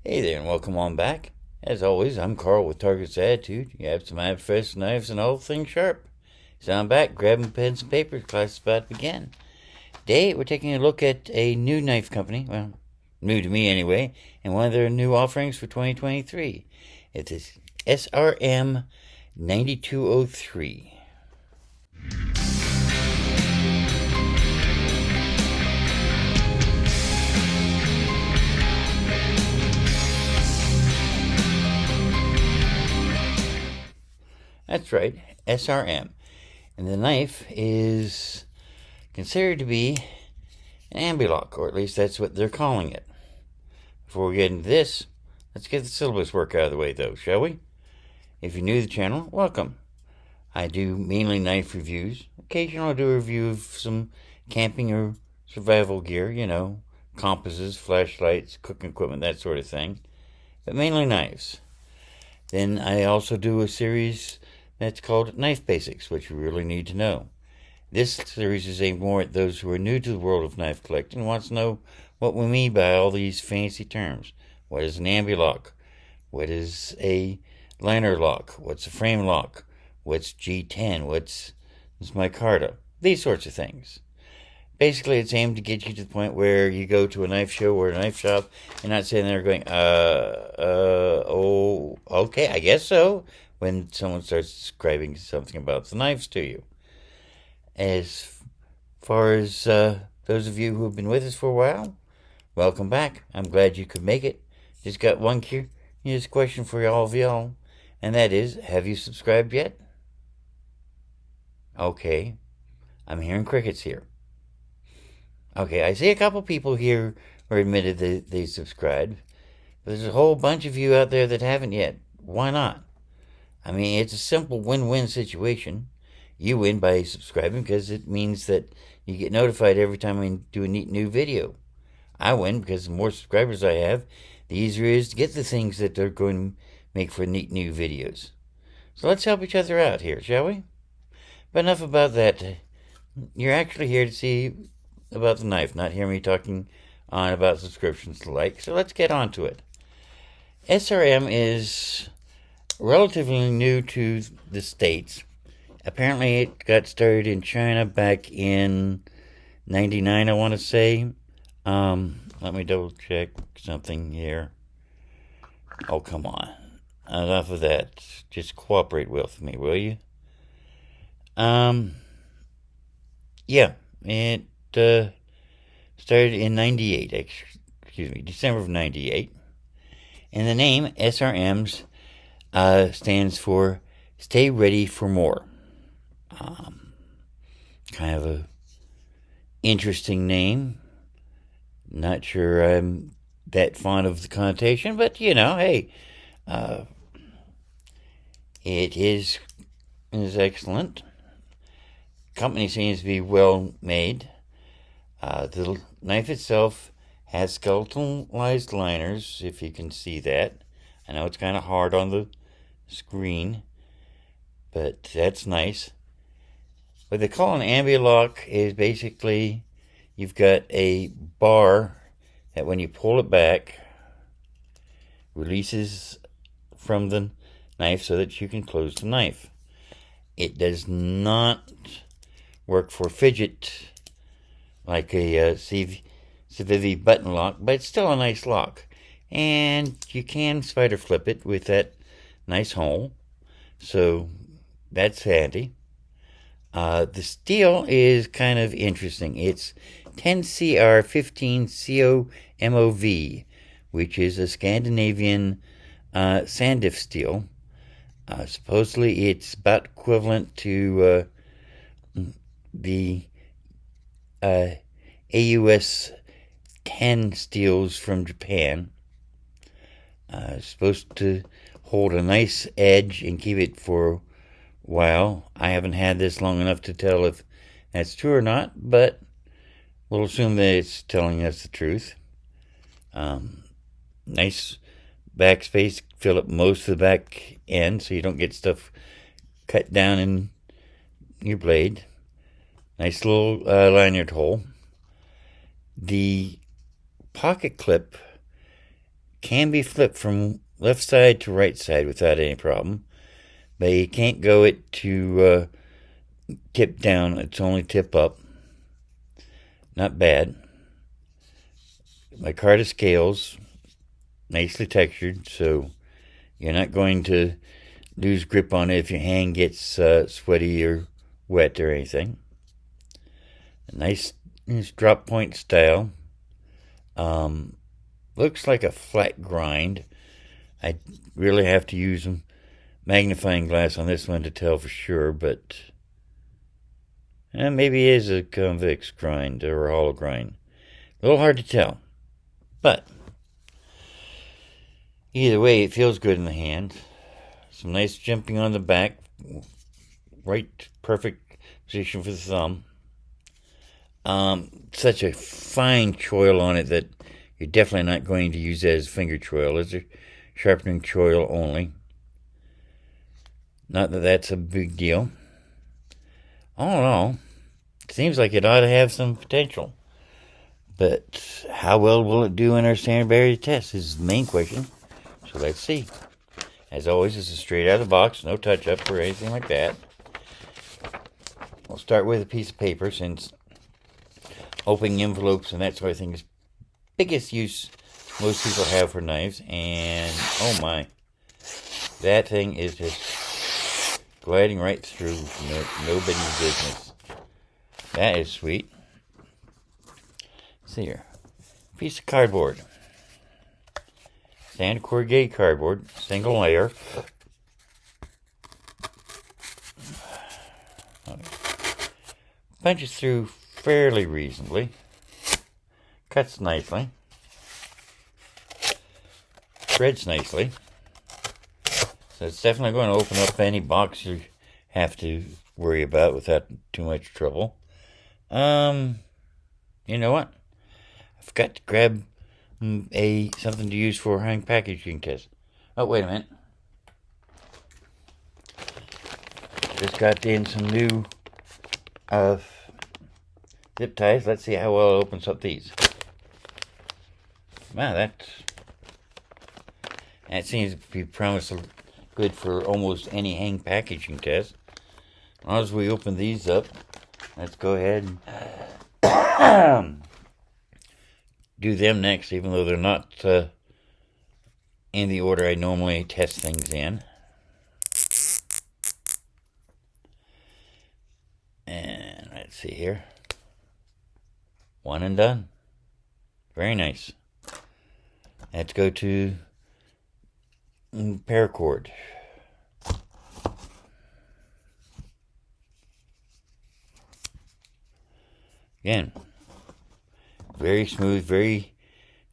Hey there, and welcome on back. As always, I'm Carl with Target's Attitude. You have some abfest knives and all things sharp. So I'm back, grabbing pens and paper. Class is about to begin. Today, we're taking a look at a new knife company. Well, new to me anyway, and one of their new offerings for 2023. It is SRM 9203. That's right, SRM. And the knife is considered to be an Ambi Lock, or at least that's what they're calling it. Before we get into this, let's get the syllabus work out of the way, though, shall we? If you're new to the channel, welcome. I do mainly knife reviews. Occasionally I'll do a review of some camping or survival gear, compasses, flashlights, cooking equipment, that sort of thing. But mainly knives. Then I also do a series that's called Knife Basics, which you really need to know. This series is aimed more at those who are new to the world of knife collecting and wants to know what we mean by all these fancy terms. What is an Ambi Lock? What is a liner lock? What's a frame lock? What's G10? What's micarta? These sorts of things. Basically, it's aimed to get you to the point where you go to a knife show or a knife shop and not sitting there going, oh, okay, I guess so, when someone starts describing something about the knives to you. As far as those of you who have been with us for a while, welcome back. I'm glad you could make it. Just got one curious question for all of y'all, and that is, have you subscribed yet? Okay, I'm hearing crickets here. Okay, I see a couple people here who admitted that they subscribed, but there's a whole bunch of you out there that haven't yet. Why not? I mean, it's a simple win-win situation. You win by subscribing because it means that you get notified every time I do a neat new video. I win because the more subscribers I have, the easier it is to get the things that they're going to make for neat new videos. So let's help each other out here, shall we? But enough about that. You're actually here to see about the knife, not hear me talking on about subscriptions to like. So let's get on to it. SRM is relatively new to the States. Apparently it got started in China back in 99, I want to say. Let me double check something here. Oh, come on. Enough of that. Just cooperate with me, will you? Yeah, it started in 98, December of 98. And the name, SRMs, stands for Stay Ready for More. Kind of a interesting name. Not sure I'm that fond of the connotation, but hey, it is excellent. Company seems to be well made. The knife itself has skeletalized liners, if you can see that. I know it's kind of hard on the screen, but that's nice. What they call an Ambi Lock is basically you've got a bar that when you pull it back, releases from the knife so that you can close the knife. It does not work for fidget like a Civivi button lock, but it's still a nice lock. And you can spider flip it with that nice hole, so that's handy. The steel is kind of interesting. It's 10CR15 COMOV, which is a Scandinavian Sandif steel. Supposedly it's about equivalent to the AUS 10 steels from Japan. Supposed to hold a nice edge and keep it for a while. I haven't had this long enough to tell if that's true or not, but we'll assume that it's telling us the truth. Nice backspace, fill up most of the back end so you don't get stuff cut down in your blade. Nice little lanyard hole. The pocket clip can be flipped from left side to right side without any problem. But you can't go it to tip down. It's only tip up. Not bad. Micarta scales, nicely textured, so you're not going to lose grip on it if your hand gets sweaty or wet or anything. A nice drop point style. Looks like a flat grind. I really have to use a magnifying glass on this one to tell for sure, but maybe it is a convex grind or a hollow grind. A little hard to tell, but either way, it feels good in the hand. Some nice jumping on the back, right, perfect position for the thumb. Such a fine choil on it that you're definitely not going to use it as finger choil. It's a sharpening choil only. Not that that's a big deal. All in all, it seems like it ought to have some potential. But how well will it do in our standard barrier test is the main question. So let's see. As always, this is straight out of the box, no touch-up or anything like that. We'll start with a piece of paper, since opening envelopes and that sort of thing is biggest use most people have for knives. And oh my, that thing is just gliding right through, nobody's business. That is sweet. Let's see here, piece of cardboard, standard corrugated cardboard, single layer. Punches through fairly reasonably, cuts nicely, threads nicely, so it's definitely going to open up any box you have to worry about without too much trouble. You know what? I forgot to grab something to use for hang packaging test. Oh, wait a minute. Just got in some new zip ties. Let's see how well it opens up these. Wow, that seems to be promised good for almost any hang packaging test. As long as we open these up, let's go ahead and do them next, even though they're not in the order I normally test things in. And let's see here. One and done. Very nice. Let's go to paracord. Again, very smooth, very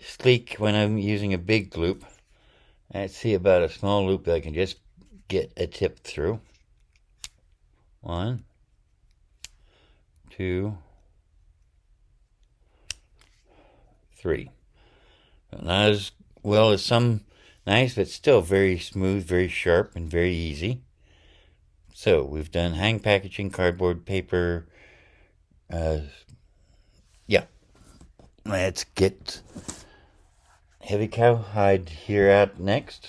sleek when I'm using a big loop. Let's see about a small loop that I can just get a tip through. 1, 2, 3. Not as well as some knives, but still very smooth, very sharp, and very easy. So we've done hang packaging, cardboard, paper. Yeah. Let's get heavy cowhide here out next.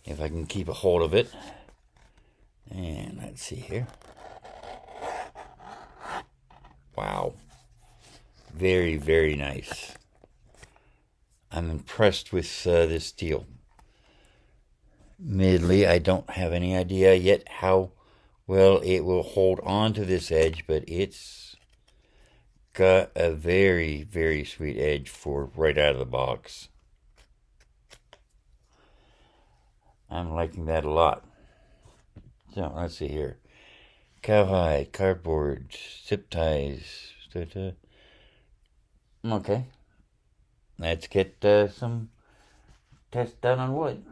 If I can keep a hold of it. And let's see here. Wow. Very, very nice. I'm impressed with this steel. Admittedly, I don't have any idea yet how well it will hold on to this edge, but it's got a very, very sweet edge for right out of the box. I'm liking that a lot. So, let's see here. Cowhide, cardboard, zip ties. Okay. Let's get some tests done on wood.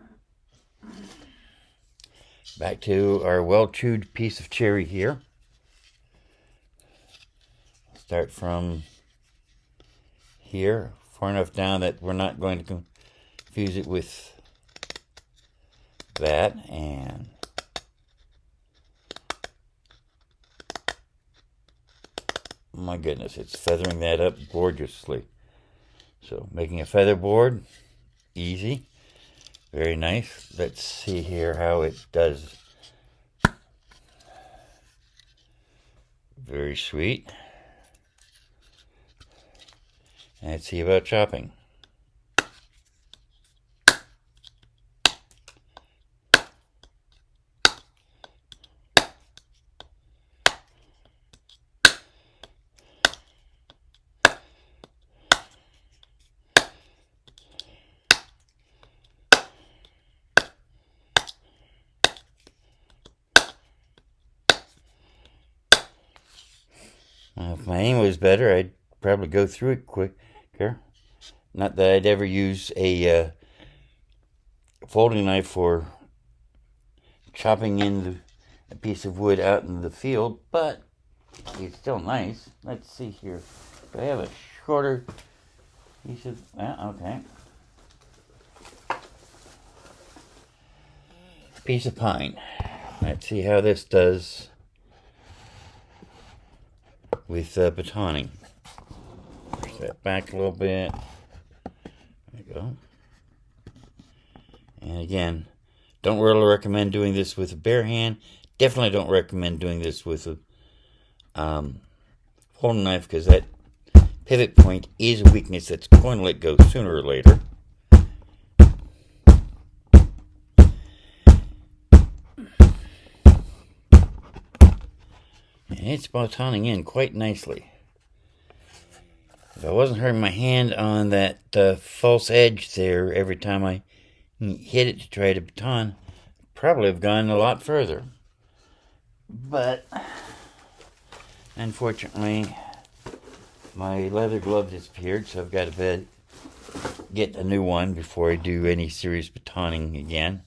Back to our well-chewed piece of cherry here. Start from here, far enough down that we're not going to confuse it with that. And my goodness, it's feathering that up gorgeously. So making a feather board, easy, very nice. Let's see here how it does. Very sweet. And let's see about chopping. If my aim was better, I'd probably go through it quicker. Not that I'd ever use a folding knife for chopping in a piece of wood out in the field, but it's still nice. Let's see here. Do I have a shorter piece of... okay. Piece of pine. Let's see how this does with batoning. Push that back a little bit. There you go. And again, don't really recommend doing this with a bare hand. Definitely don't recommend doing this with a folding knife, because that pivot point is a weakness that's going to let go sooner or later. And it's batoning in quite nicely. If I wasn't hurting my hand on that false edge there every time I hit it to try to baton, I'd probably have gone a lot further. But unfortunately, my leather glove disappeared, so I've got to get a new one before I do any serious batoning again.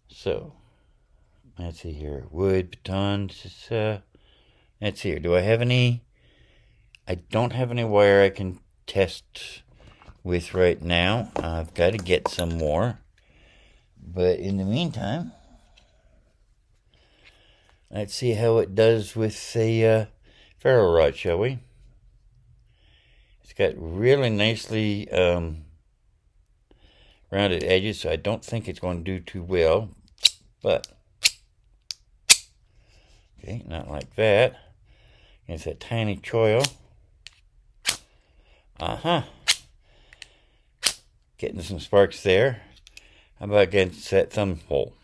So let's see here. Wood, baton. Let's see here. Do I have any? I don't have any wire I can test with right now. I've got to get some more. But in the meantime, let's see how it does with a ferro rod, shall we? It's got really nicely rounded edges, so I don't think it's going to do too well. But okay, not like that. It's that tiny choil. Getting some sparks there. How about against that thumb hole?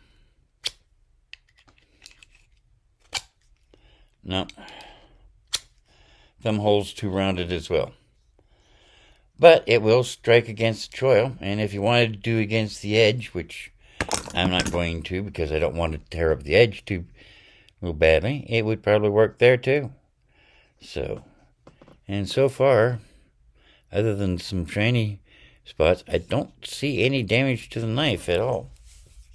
No. Thumb hole's too rounded as well. But it will strike against the choil, and if you wanted to do against the edge, which I'm not going to because I don't want to tear up the edge too badly, it would probably work there too. So, and so far, other than some shiny spots, I don't see any damage to the knife at all.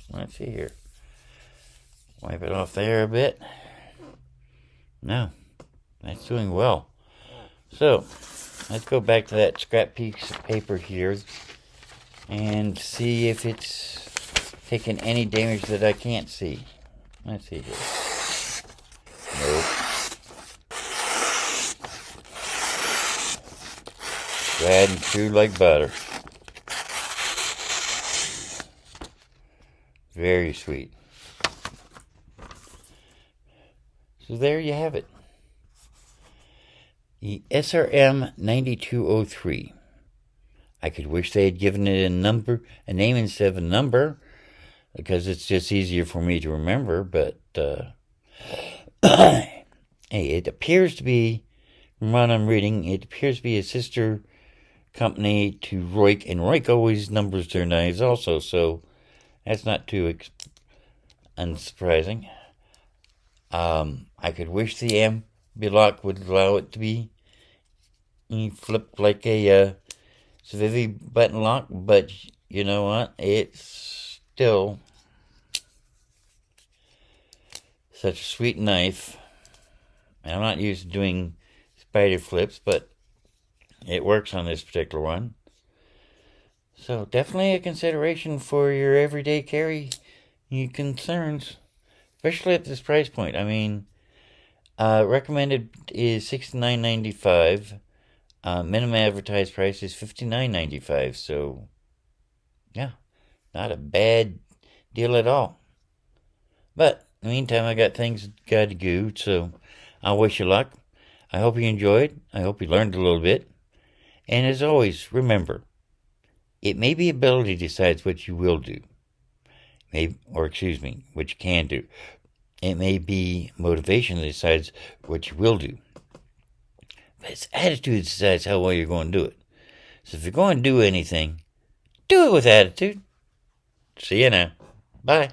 Let's see here. Wipe it off there a bit. No, that's doing well. So, let's go back to that scrap piece of paper here and see if it's taken any damage that I can't see. Let's see here. Nope. Glad and true like butter. Very sweet. So there you have it. The SRM 9203. I could wish they had given it a name instead of a number, because it's just easier for me to remember, but hey, it appears to be, from what I'm reading, it appears to be a sister company to Roik, and Roik always numbers their knives also, so that's not too unsurprising. I could wish the Ambi Lock would allow it to be flipped like a Civivi button lock, but you know what? It's still such a sweet knife. I'm not used to doing spider flips, but it works on this particular one. So definitely a consideration for your everyday carry concerns, especially at this price point. I mean, recommended is $69.95. Minimum advertised price is $59.95. So, yeah, not a bad deal at all. But in the meantime, I got things got to do, so I wish you luck. I hope you enjoyed. I hope you learned a little bit. And as always, remember, it may be ability decides what you will do. What you can do. It may be motivation that decides what you will do. But it's attitude that decides how well you're going to do it. So if you're going to do anything, do it with attitude. See you now. Bye.